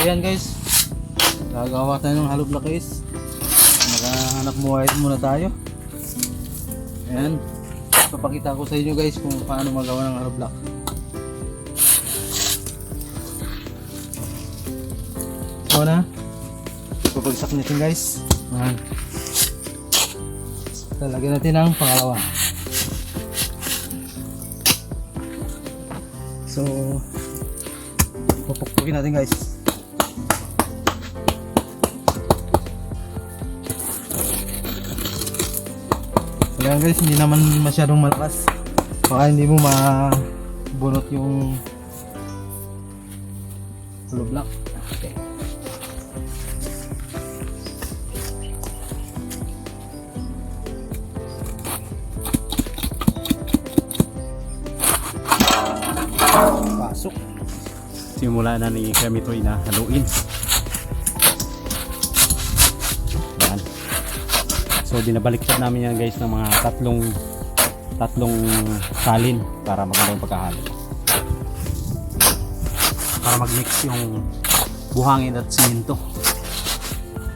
yan guys, gagawa tayo ng hollow block guys. Maghahanap muna tayo. Ayan, papakita ko sa inyo guys kung paano magawa ng hollow block. So na, papagsak natin guys. Ayan, lalagyan natin ang pangalawa. So pupukpukin natin guys. Ayan guys, hindi naman masyadong malakas, baka hindi mo mabunot yung hollow block. Okay. Pasok. Simula na ni kami ito inahaluin. Yan. So binabaliktad namin yan guys ng mga tatlong salin para maganda yung pagkahalo. Para mag-mix yung buhangin at simento.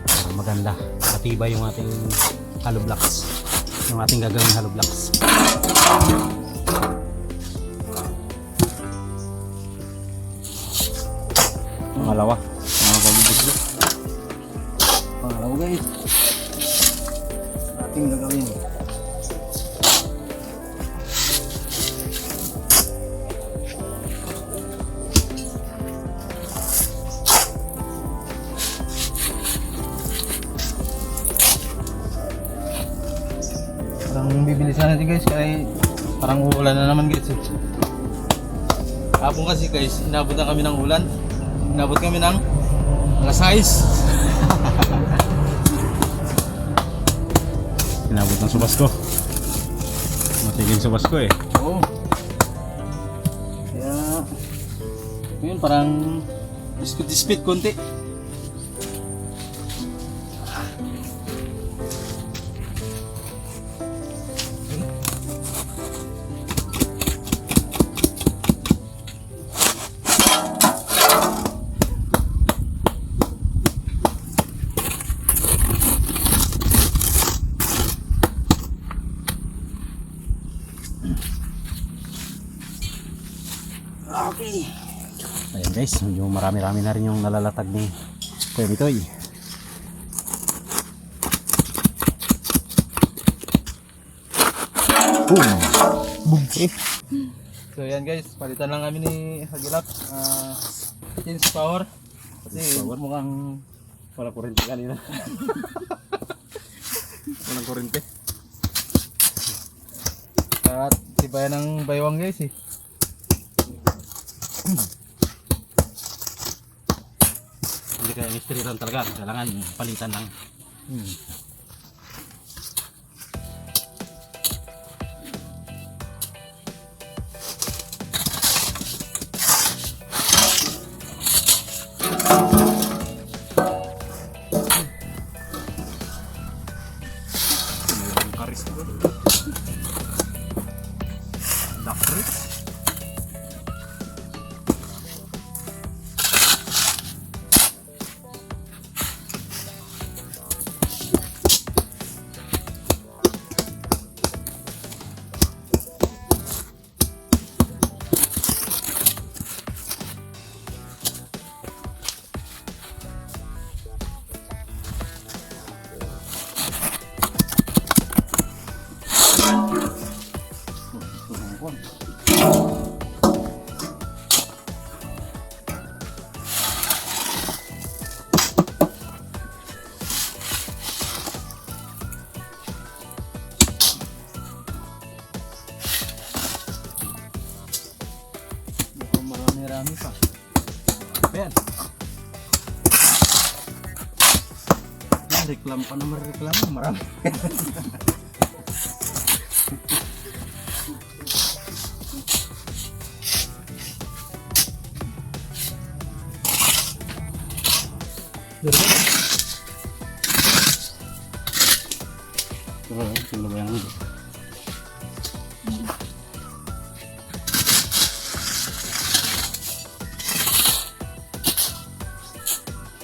Para maganda. Matibay yung ating hollow blocks. Yung ating gagawing hollow blocks. Pangalawa, mga pabubuslo. Pangalawa guys, ating gagawin. Parang bibilisan natin guys, kaya parang uulan na naman guys. Hapon kasi guys, inabot na kami ng ulan. Inabot kami ng alas 6. Inabot ng subas ko. Matigil subas ko eh. Oo. Kaya yun, parang dispit konti. Okay. Ayan guys, medyo marami-rami na rin yung nalalatag ni Kuya Bitoy. Boom! Boom! So yan guys, palitan lang kami ni Hagilap. Change power. Kasi mukhang Wala kuryente kanina. Walang kuryente. at tibayan ng baywang guys eh. Hindi kaya mystery ron talaga, kailangan palitan lang. Karis ko. Dakris. Marami pa. Ayan. Reklam pa naman, reklamo marami. Sino ba yung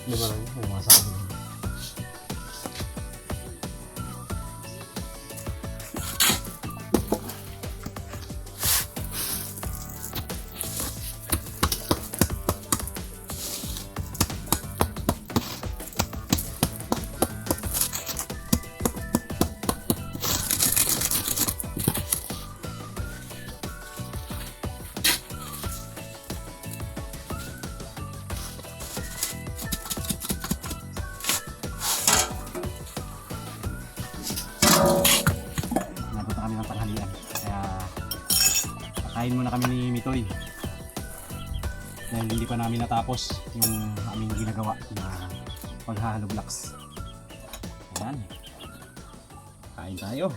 Lima lang yun. Umasa ko din. Nabot na kami ng tanghalian. Kaya pakain muna kami ni Mitoy. Dahil hindi pa namin natapos yung aming ginagawa na paghahalo blocks. Ayan. Kain tayo.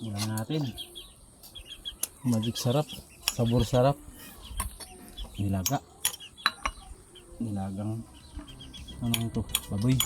Ulam natin. Magic sarap. Sabor sarap. Nilaga. Nilagang ano ito? Baboy.